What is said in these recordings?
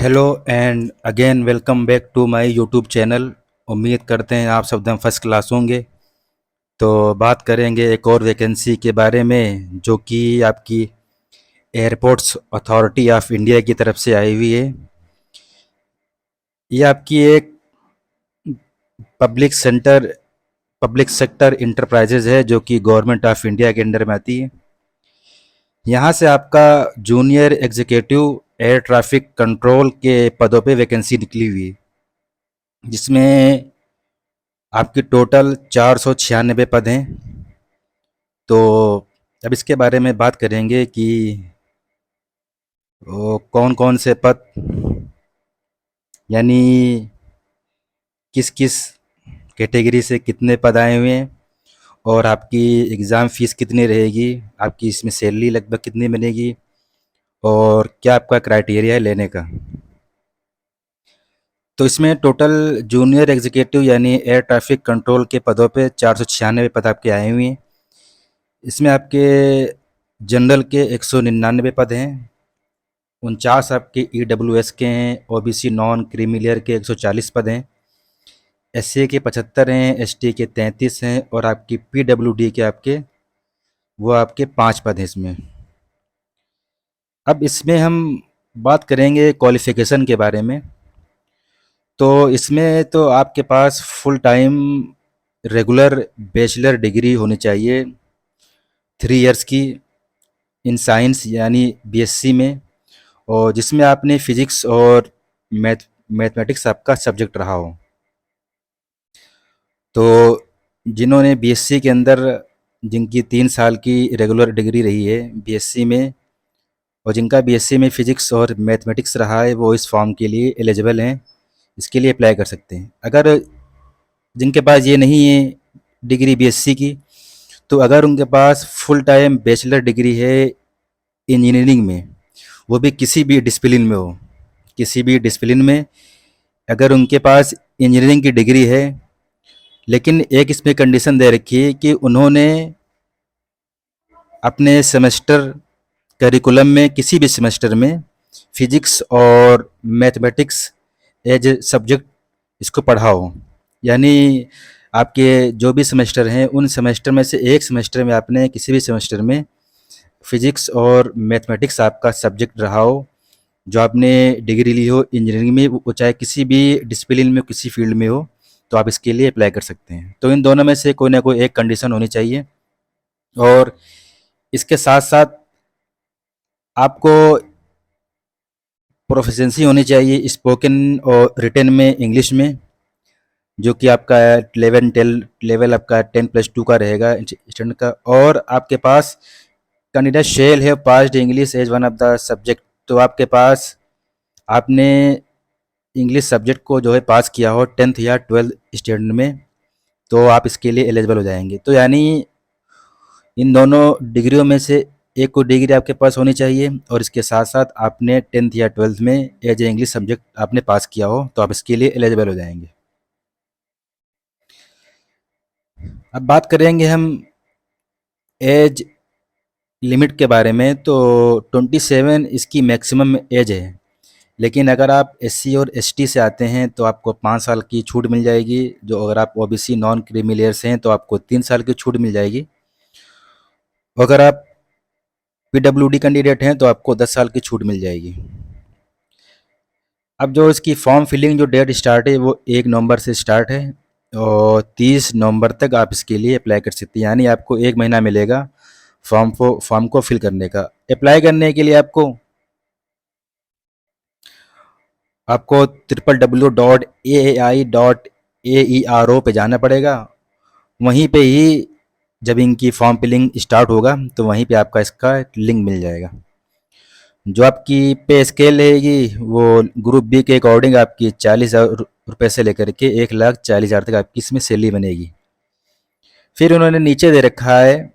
Hello and again welcome back to my YouTube channel. उम्मीद करते हैं आप सब एकदम फर्स्ट क्लास होंगे। तो बात करेंगे एक और वैकेंसी के बारे में जो कि आपकी एयरपोर्ट्स अथॉरिटी ऑफ इंडिया की तरफ से आई हुई है। ये आपकी एक public centre public sector enterprises है जो कि गवर्नमेंट ऑफ इंडिया के अंडर में आती है। यहाँ से आपका junior executive air traffic control के पदों पे वैकेंसी निकली हुई है, जिसमें आपकी टोटल 496 पद हैं। तो अब इसके बारे में बात करेंगे कि वो कौन कौन से पद, यानी किस किस कैटेगरी से कितने पद आए हुए हैं, और आपकी एग्ज़ाम फ़ीस कितनी रहेगी, आपकी इसमें सैलरी लगभग कितनी बनेगी, और क्या आपका क्राइटेरिया है लेने का। तो इसमें टोटल जूनियर एग्जीक्यूटिव यानी एयर ट्रैफिक कंट्रोल के पदों पे 496 पद आपके आए हुए हैं। इसमें आपके जनरल के 199 पद हैं, 49 आपके ईडब्ल्यूएस के हैं, ओबीसी नॉन क्रीमी लेयर के 140 पद हैं, एससी के 75 हैं, एसटी के 33 हैं, और आपकी पीडब्ल्यूडी के आपके वो आपके 5 पद हैं इसमें। अब इसमें हम बात करेंगे क्वालिफ़िकेशन के बारे में। तो इसमें तो आपके पास full time regular bachelor degree होनी चाहिए 3 इयर्स की इन साइंस यानी बीएससी में, और जिसमें आपने फिजिक्स और मैथमेटिक्स आपका सब्जेक्ट रहा हो। तो जिन्होंने बीएससी के अंदर जिनकी 3 साल की रेगुलर डिग्री रही है बीएससी में, और जिनका बीएससी में फिजिक्स और मैथमेटिक्स रहा है, वो इस फॉर्म के लिए एलिजिबल हैं, इसके लिए अप्लाई कर सकते हैं। अगर जिनके पास ये नहीं है डिग्री बीएससी की, तो अगर उनके पास फुल टाइम बैचलर डिग्री है इंजीनियरिंग में, वो भी किसी भी डिसिप्लिन में हो, किसी भी डिसिप्लिन में अगर उनके पास इंजीनियरिंग की डिग्री है, लेकिन एक इसमें कंडीशन दे रखी है कि उन्होंने अपने सेमेस्टर करिकुलम में किसी भी सेमेस्टर में फिजिक्स और मैथमेटिक्स एज ए सब्जेक्ट इसको पढ़ा हो। यानी आपके जो भी सेमेस्टर हैं उन सेमेस्टर में से एक सेमेस्टर में आपने किसी भी सेमेस्टर में फिजिक्स और मैथमेटिक्स आपका सब्जेक्ट रहा हो, जो आपने डिग्री ली हो इंजीनियरिंग में, वो चाहे किसी भी डिसिप्लिन में किसी फील्ड में हो, तो आप इसके लिए अप्लाई कर सकते हैं। तो इन दोनों में से कोई ना कोई एक कंडीशन होनी चाहिए, और इसके साथ साथ आपको प्रोफिशिएंसी होनी चाहिए स्पोकन और रिटन में इंग्लिश में, जो कि आपका 11 लेवल आपका 10+2 का रहेगा स्टैंडर्ड का। और आपके पास कैंडिडेट शेल है passed English as one of the subject. तो आपके पास आपने इंग्लिश सब्जेक्ट को जो है पास किया हो 10th या 12th स्टैंडर्ड में, तो आप इसके लिए एलिजिबल हो जाएंगे। तो यानी इन दोनों डिग्रियों में से एक को डिग्री आपके पास होनी चाहिए, और इसके साथ साथ आपने 10th या 12th में एज ए इंग्लिश सब्जेक्ट आपने पास किया हो, तो आप इसके लिए एलिजिबल हो जाएंगे। अब बात करेंगे हम एज लिमिट के बारे में। तो 27 इसकी मैक्सिमम एज है, लेकिन अगर आप एससी और एसटी से आते हैं तो आपको 5 साल की छूट मिल जाएगी। जो अगर आप ओबीसी नॉन क्रीमी लेयर से हैं तो आपको 3 साल की छूट मिल जाएगी। अगर आप पीडब्ल्यूडी कैंडिडेट हैं तो आपको 10 साल की छूट मिल जाएगी। अब जो इसकी फॉर्म फिलिंग जो डेट स्टार्ट है वो 1 नवंबर से स्टार्ट है, और 30 नवंबर तक आप इसके लिए अप्लाई कर सकते हैं। यानी आपको 1 महीना मिलेगा फॉर्म को फिल करने का। अप्लाई करने के लिए आपको www.aai.aero पे जाना पड़ेगा। वहीं पे ही जब इनकी फॉर्म फिलिंग स्टार्ट होगा तो वहीं पे आपका इसका लिंक मिल जाएगा। जो आपकी पे स्केल रहेगी वो ग्रुप बी के अकॉर्डिंग आपकी 40,000 रुपये से लेकर के 1,40,000 तक आपकी इसमें सैलरी बनेगी। फिर उन्होंने नीचे दे रखा है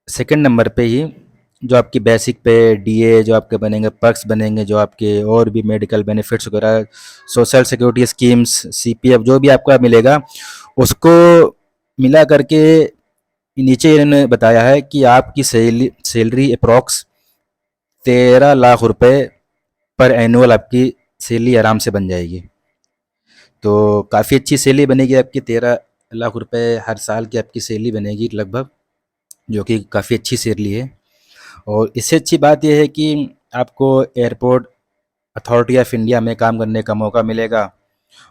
सेकंड नंबर पे ही जो आपकी बेसिक पे डीए जो आपके बनेंगे, पर्क्स बनेंगे, जो आपके और भी मेडिकल बेनिफिट्स वगैरह, सोशल सिक्योरिटी स्कीम्स, सीपीएफ जो भी आपका मिलेगा, उसको मिला करके नीचे इन्होंने बताया है कि आपकी सैलरी अप्रॉक्स 13 लाख रुपए पर एनुअल आपकी सैलरी आराम से बन जाएगी। तो काफ़ी अच्छी सैलरी बनेगी आपकी, 13 लाख रुपए हर साल की आपकी सैलरी बनेगी लगभग, जो कि काफ़ी अच्छी सैलरी है। और इससे अच्छी बात यह है कि आपको एयरपोर्ट अथॉरिटी ऑफ इंडिया में काम करने का मौका मिलेगा,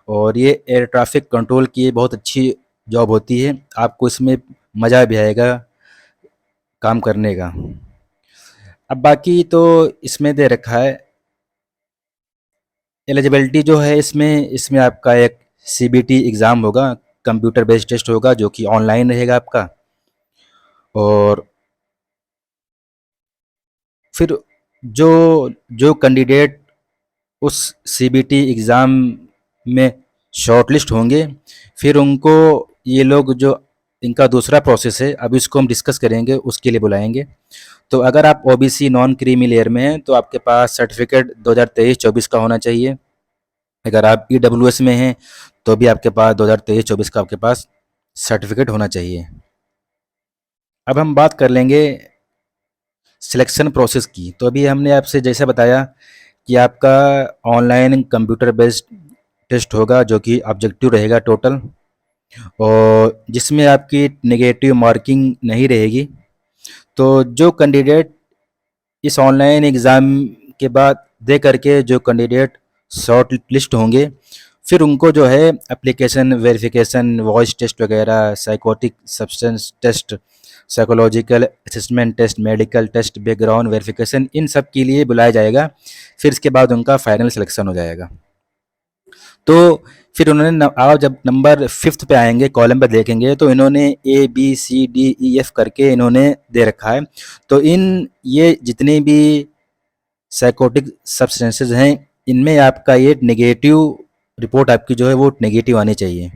और ये एयर ट्रैफिक कंट्रोल की बहुत अच्छी जॉब होती है। आपको इसमें मज़ा भी आएगा काम करने का। अब बाकी तो इसमें दे रखा है एलिजिबिलिटी जो है, इसमें इसमें आपका एक सीबीटी एग्ज़ाम होगा, कंप्यूटर बेस्ड टेस्ट होगा, जो कि ऑनलाइन रहेगा आपका। और फिर जो जो कैंडिडेट उस सीबीटी एग्ज़ाम में शॉर्टलिस्ट होंगे, फिर उनको ये लोग जो इनका दूसरा प्रोसेस है, अभी इसको हम डिस्कस करेंगे, उसके लिए बुलाएंगे। तो अगर आप ओबीसी नॉन क्रीमी लेयर में हैं तो आपके पास सर्टिफिकेट 2023-24 का होना चाहिए। अगर आप ईडब्ल्यूएस में हैं तो भी आपके पास 2023-24 का आपके पास सर्टिफिकेट होना चाहिए। अब हम बात कर लेंगे सिलेक्शन प्रोसेस की। तो अभी हमने आपसे जैसा बताया कि आपका ऑनलाइन कंप्यूटर बेस्ड टेस्ट होगा, जो कि ऑब्जेक्टिव रहेगा टोटल, और जिसमें आपकी नेगेटिव मार्किंग नहीं रहेगी। तो जो कैंडिडेट इस ऑनलाइन एग्ज़ाम के बाद दे करके जो कैंडिडेट शॉर्ट लिस्ट होंगे, फिर उनको जो है एप्लीकेशन वेरिफिकेशन, वॉइस टेस्ट वगैरह, psychotic substance test, psychological assessment test, medical test, background verification, इन सब के लिए बुलाया जाएगा। फिर इसके बाद उनका फाइनल सिलेक्शन हो जाएगा। तो फिर उन्होंने आप जब नंबर 5th पे आएंगे, कॉलम पे देखेंगे, तो इन्होंने ABCDEF करके इन्होंने दे रखा है। तो ये जितने भी साइकोटिक सब्सटेंसेस हैं, इनमें आपका ये नेगेटिव रिपोर्ट आपकी जो है वो नेगेटिव आनी चाहिए।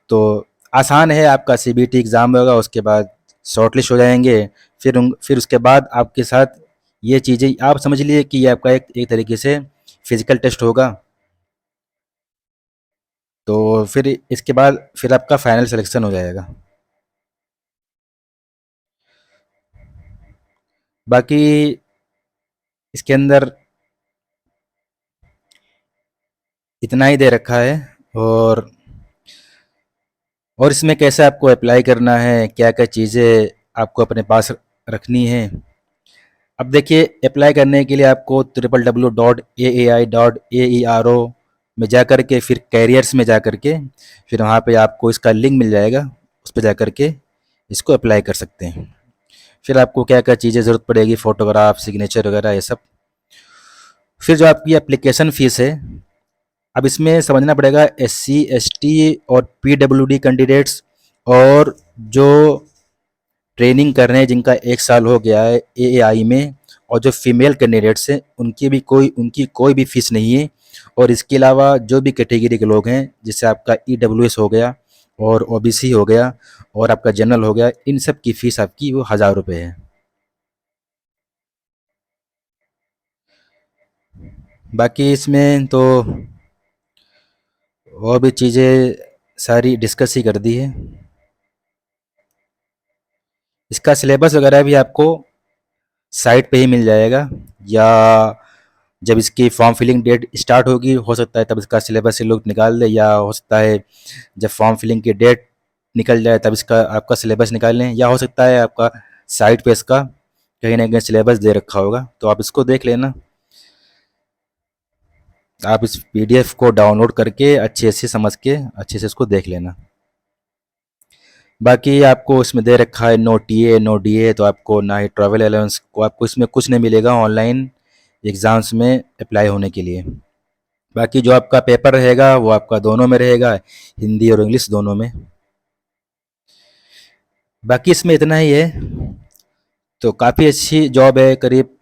तो आसान है, आपका सीबीटी एग्ज़ाम होगा, उसके बाद शॉर्टलिस्ट हो जाएंगे। फिर उसके बाद आपके साथ ये चीज़ें आप समझ लिए कि ये आपका एक तरीके से फिजिकल टेस्ट होगा। तो फिर इसके बाद फिर आपका फाइनल सिलेक्शन हो जाएगा। बाकी इसके अंदर इतना ही दे रखा है। और इसमें कैसे आपको अप्लाई करना है, क्या क्या चीज़ें आपको अपने पास रखनी है। अब देखिए, अप्लाई करने के लिए आपको www.aai.aero में जा कर के, फिर कैरियर्स में जा कर के, फिर वहाँ पे आपको इसका लिंक मिल जाएगा, उस पर जा कर के इसको अप्लाई कर सकते हैं। फिर आपको क्या क्या चीज़ें ज़रूरत पड़ेगी, फ़ोटोग्राफ, सिग्नेचर वगैरह, ये सब। फिर जो आपकी एप्लीकेशन फ़ीस है, अब इसमें समझना पड़ेगा एससी, एसटी और पीडब्ल्यूडी कैंडिडेट्स, और जो ट्रेनिंग कर रहे हैं जिनका 1 साल हो गया है एएआई में, और जो फीमेल कैंडिडेट्स हैं उनकी कोई भी फ़ीस नहीं है। और इसके अलावा जो भी कैटेगरी के लोग हैं, जैसे आपका ईडब्ल्यूएस हो गया, और ओबीसी हो गया, और आपका जनरल हो गया, इन सब की फ़ीस आपकी वो 1000 रुपये है। बाकी इसमें तो और भी चीज़ें सारी डिस्कस ही कर दी है। इसका सिलेबस वगैरह भी आपको साइट पे ही मिल जाएगा, या जब इसकी फॉर्म फिलिंग डेट स्टार्ट होगी, हो सकता है तब इसका सिलेबस ये लोग निकाल दे, या हो सकता है जब फॉर्म फिलिंग की डेट निकल जाए तब इसका आपका सिलेबस निकाल लें, या हो सकता है आपका साइट पे इसका कहीं ना कहीं सिलेबस दे रखा होगा, तो आप इसको देख लेना। आप इस पीडीएफ को डाउनलोड करके अच्छे से समझ के अच्छे से इसको देख लेना। बाकी आपको इसमें दे रखा है नो टीए नो डीए, तो आपको ना ही ट्रैवल अलाउंस को, आपको इसमें कुछ नहीं मिलेगा ऑनलाइन एग्ज़ाम्स में अप्लाई होने के लिए। बाकी जो आपका पेपर रहेगा वो आपका दोनों में रहेगा, हिंदी और इंग्लिश दोनों में। बाकी इसमें इतना ही है। तो काफ़ी अच्छी जॉब है, करीब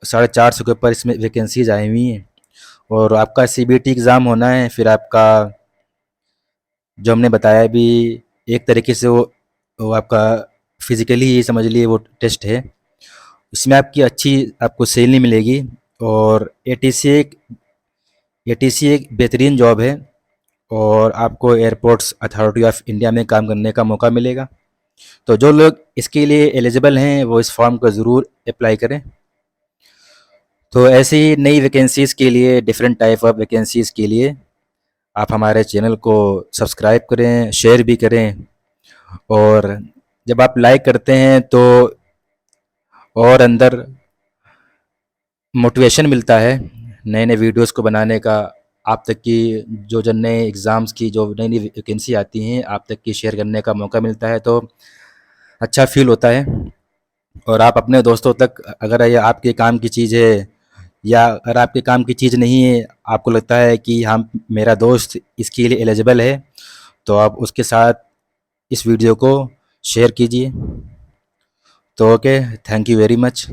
450 के ऊपर इसमें वैकेंसीज आई हुई हैं। और आपका सीबीटी एग्ज़ाम होना है, फिर आपका जो हमने बताया भी, एक तरीके से वो आपका फिज़िकली ही समझ लिए वो टेस्ट है। इसमें आपकी अच्छी आपको सैलरी मिलेगी, और एटीसी एक बेहतरीन जॉब है, और आपको एयरपोर्ट्स अथॉरिटी ऑफ इंडिया में काम करने का मौका मिलेगा। तो जो लोग इसके लिए एलिजिबल हैं वो इस फॉर्म को ज़रूर अप्लाई करें। तो ऐसी ही नई वैकेंसीज़ के लिए, डिफरेंट टाइप ऑफ वैकेंसीज़ के लिए आप हमारे चैनल को सब्सक्राइब करें, शेयर भी करें, और जब आप लाइक करते हैं तो और अंदर मोटिवेशन मिलता है नए नए वीडियोस को बनाने का। आप तक की जो नए एग्ज़ाम्स की जो नई नई वैकेंसी आती हैं, आप तक की शेयर करने का मौका मिलता है, तो अच्छा फील होता है। और आप अपने दोस्तों तक, अगर ये आपके काम की चीज़ है या अगर आपके काम की चीज़ नहीं है, आपको लगता है कि हम, मेरा दोस्त इसके लिए एलिजिबल है, तो आप उसके साथ इस वीडियो को शेयर कीजिए। तो okay, thank you very much.